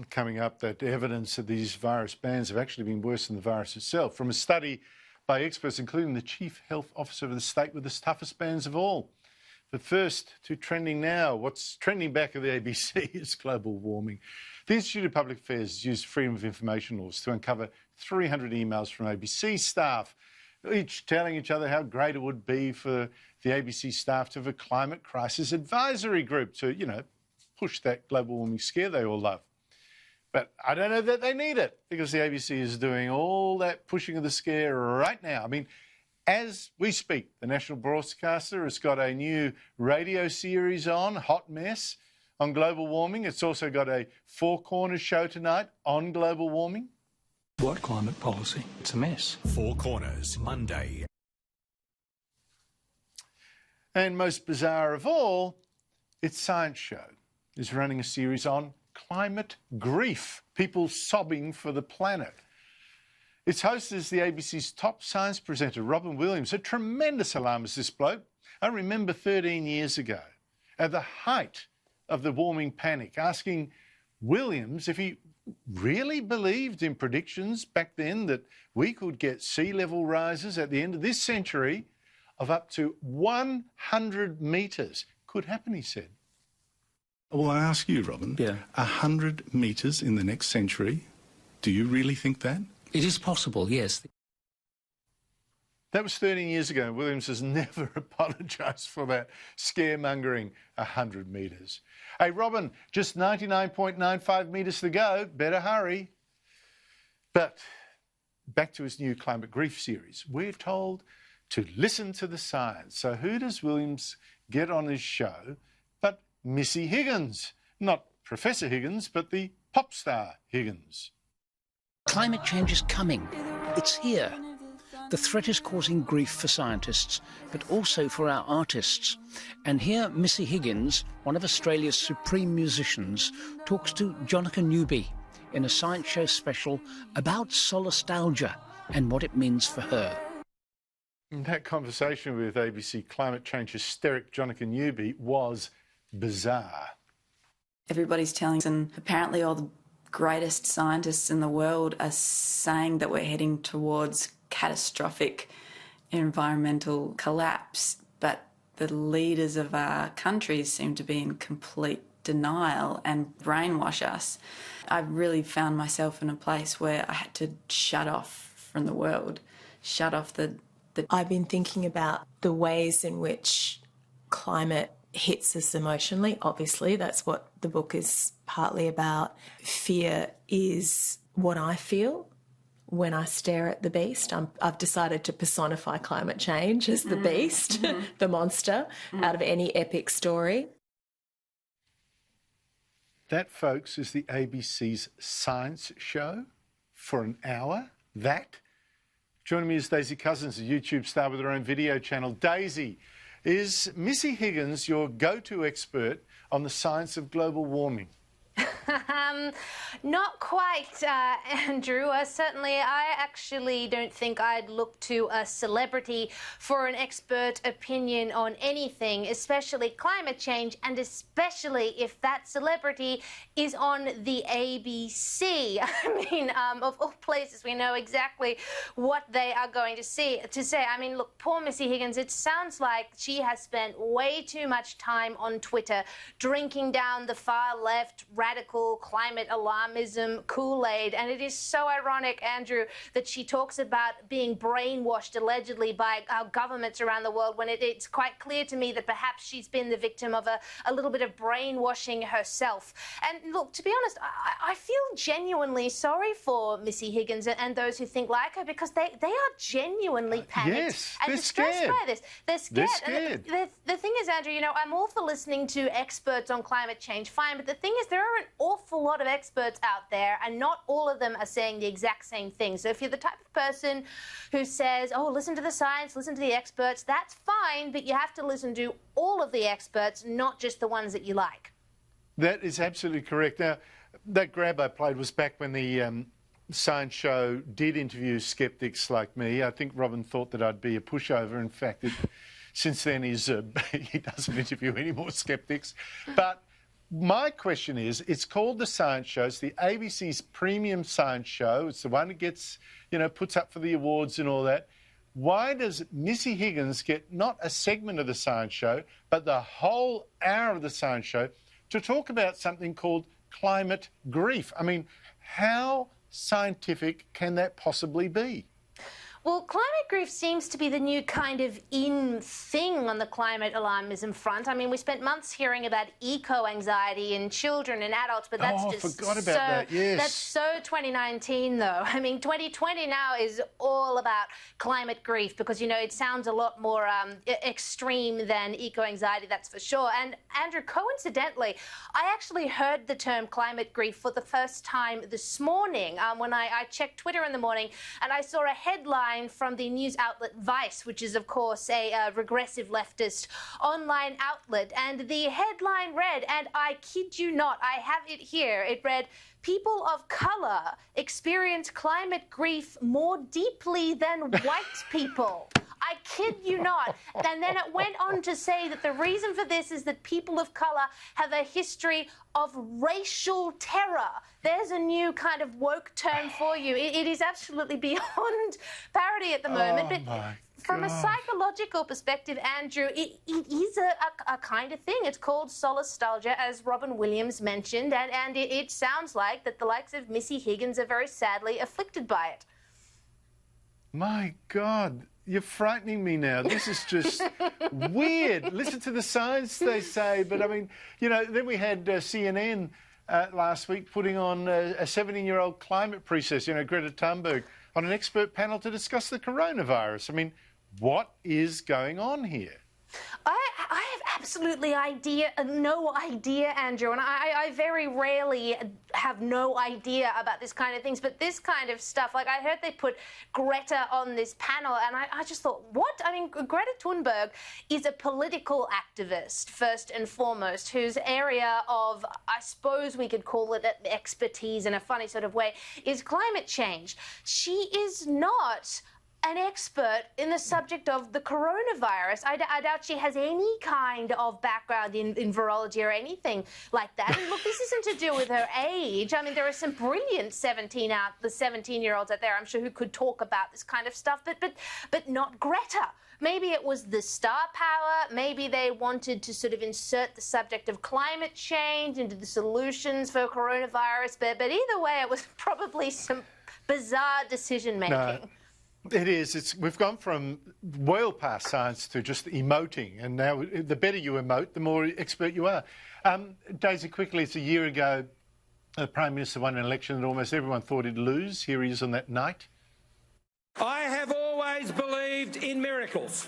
Coming up, that evidence that these virus bans have actually been worse than the virus itself, from a study by experts, including the Chief Health Officer of the state with the toughest bans of all. But first, to trending now. What's trending back at the ABC is global warming. The Institute of Public Affairs used freedom of information laws to uncover 300 emails from ABC staff, each telling each other how great it would be for the ABC staff to have a climate crisis advisory group to, push that global warming scare they all love. But I don't know that they need it, because the ABC is doing all that pushing of the scare right now. I mean, as we speak, the national broadcaster has got a new radio series on, Hot Mess, on global warming. It's also got a Four Corners show tonight on global warming. What climate policy? It's a mess. Four Corners, Monday. And most bizarre of all, its Science Show is running a series on climate grief, people sobbing for the planet. Its host is the ABC's top science presenter, Robin Williams, a tremendous alarmist, this bloke. I remember 13 years ago, at the height of the warming panic, asking Williams if he really believed in predictions back then that we could get sea level rises at the end of this century of up to 100 metres. Could happen, he said. Well, I ask you, Robin, 100 metres in the next century, do you really think that? It is possible, yes. That was 13 years ago. Williams has never apologised for that scaremongering 100 metres. Hey, Robin, just 99.95 metres to go. Better hurry. But back to his new climate grief series. We're told to listen to the science. So who does Williams get on his show but Missy Higgins? Not Professor Higgins, but the pop star Higgins. Climate change is coming. It's here. The threat is causing grief for scientists, but also for our artists. And here, Missy Higgins, one of Australia's supreme musicians, talks to Jonica Newby in a Science Show special about solastalgia and what it means for her. That conversation with ABC climate change hysteric Jonica Newby was bizarre. Everybody's telling us, and apparently all the greatest scientists in the world are saying that we're heading towards catastrophic environmental collapse, but the leaders of our countries seem to be in complete denial and brainwash us. I really found myself in a place where I had to shut off from the world, shut off the... I've been thinking about the ways in which climate hits us emotionally. Obviously, that's what the book is partly about. Fear is what I feel when I stare at the beast. I've decided to personify climate change as the beast, the monster, out of any epic story. That, folks, is the ABC's Science Show for an hour. That. Joining me is Daisy Cousens, a YouTube star with her own video channel. Daisy, is Missy Higgins your go-to expert on the science of global warming? Not quite, Andrew. I actually don't think I'd look to a celebrity for an expert opinion on anything, especially climate change, and especially if that celebrity is on the ABC. I mean, of all places, we know exactly what they are going to say. I mean, look, poor Missy Higgins, it sounds like she has spent way too much time on Twitter drinking down the far-left radical climate alarmism Kool-Aid, and it is so ironic, Andrew, that she talks about being brainwashed allegedly by our governments around the world, when it's quite clear to me that perhaps she's been the victim of a little bit of brainwashing herself. And look, to be honest, I feel genuinely sorry for Missy Higgins and those who think like her, because they are genuinely panicked and distressed by this. They're scared. They're scared. The thing is, Andrew, I'm all for listening to experts on climate change, fine, but the thing is, there are an awful lot of experts out there, and not all of them are saying the exact same thing. So if you're the type of person who says, oh, listen to the science, listen to the experts, that's fine, but you have to listen to all of the experts, not just the ones that you like. That is absolutely correct. Now, that grab I played was back when the Science Show did interview skeptics like me. I think Robin thought that I'd be a pushover. In fact, since then he doesn't interview any more skeptics. But my question is, it's called The Science Show. It's the ABC's premium science show. It's the one that gets, you know, puts up for the awards and all that. Why does Missy Higgins get not a segment of The Science Show, but the whole hour of The Science Show to talk about something called climate grief? I mean, how scientific can that possibly be? Well, climate grief seems to be the new kind of in thing on the climate alarmism front. I mean, we spent months hearing about eco-anxiety in children and adults, but that's forgot about that, yes. That's so 2019, though. I mean, 2020 now is all about climate grief because, you know, it sounds a lot more extreme than eco-anxiety, that's for sure. And, Andrew, coincidentally, I actually heard the term climate grief for the first time this morning when I checked Twitter in the morning, and I saw a headline from the news outlet Vice, which is, of course, a regressive leftist online outlet. And the headline read, and I kid you not, I have it here, it read, "People of colour experience climate grief more deeply than white people." I kid you not. And then it went on to say that the reason for this is that people of colour have a history of racial terror. There's a new kind of woke term for you. It is absolutely beyond parody at the moment. But from a psychological perspective, Andrew, it is a kind of thing. It's called solastalgia, as Robin Williams mentioned, and it sounds like that the likes of Missy Higgins are very sadly afflicted by it. My God. You're frightening me now. This is just weird. Listen to the science, they say. But, I mean, you know, then we had CNN last week putting on a 17-year-old climate princess, you know, Greta Thunberg, on an expert panel to discuss the coronavirus. I mean, what is going on here? I have absolutely no idea, Andrew, and I very rarely have no idea about this kind of things, but this kind of stuff, like I heard they put Greta on this panel, and I just thought, what? I mean, Greta Thunberg is a political activist, first and foremost, whose area of, I suppose we could call it expertise in a funny sort of way, is climate change. She is not an expert in the subject of the coronavirus. I doubt she has any kind of background in virology or anything like that. And look, this isn't to do with her age. I mean, there are some brilliant 17-year-olds out there, I'm sure, who could talk about this kind of stuff, but not Greta. Maybe it was the star power. Maybe they wanted to sort of insert the subject of climate change into the solutions for coronavirus. But either way, it was probably some bizarre decision-making. No. It is. We've gone from well past science to just emoting, and now the better you emote, the more expert you are. Daisy, quickly, it's a year ago the Prime Minister won an election that almost everyone thought he'd lose. Here he is on that night. I have always believed in miracles.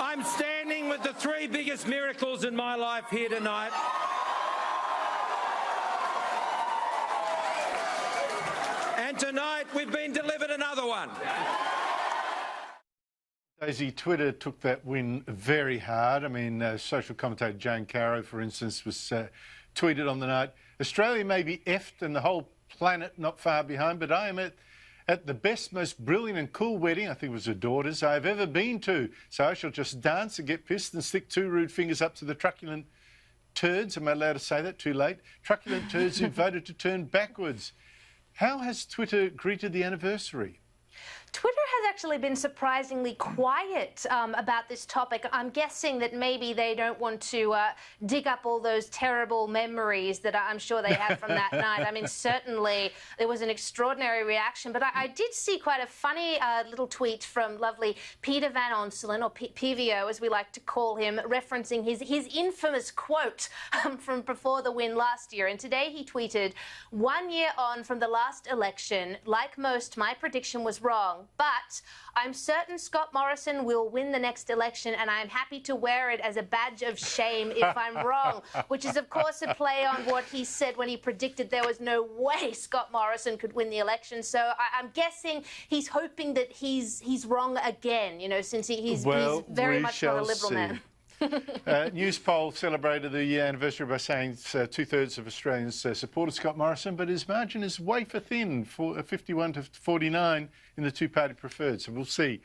I'm standing with the three biggest miracles in my life here tonight. And tonight we've been delivered another one. Daisy, Twitter took that win very hard. I mean, social commentator Jane Caro, for instance, was tweeted on the night, "Australia may be effed and the whole planet not far behind, but I am at the best, most brilliant and cool wedding," I think it was her daughter's, "I've ever been to. So I shall just dance and get pissed and stick two rude fingers up to the truculent turds." Am I allowed to say that? Too late. Truculent turds who voted to turn backwards. How has Twitter greeted the anniversary? Twitter has actually been surprisingly quiet about this topic. I'm guessing that maybe they don't want to dig up all those terrible memories that I'm sure they had from that night. I mean, certainly there was an extraordinary reaction, but I did see quite a funny little tweet from lovely Peter Van Onselen, or PVO as we like to call him, referencing his infamous quote from before the win last year. And today he tweeted, "1 year on from the last election, like most, my prediction was wrong. But I'm certain Scott Morrison will win the next election, and I'm happy to wear it as a badge of shame if I'm wrong," which is, of course, a play on what he said when he predicted there was no way Scott Morrison could win the election. So I'm guessing he's hoping that he's wrong again, you know, since he's very much not a Liberal man. News poll celebrated the anniversary by saying two-thirds of Australians supported Scott Morrison, but his margin is wafer thin, 51 to 49 in the two-party preferred. So we'll see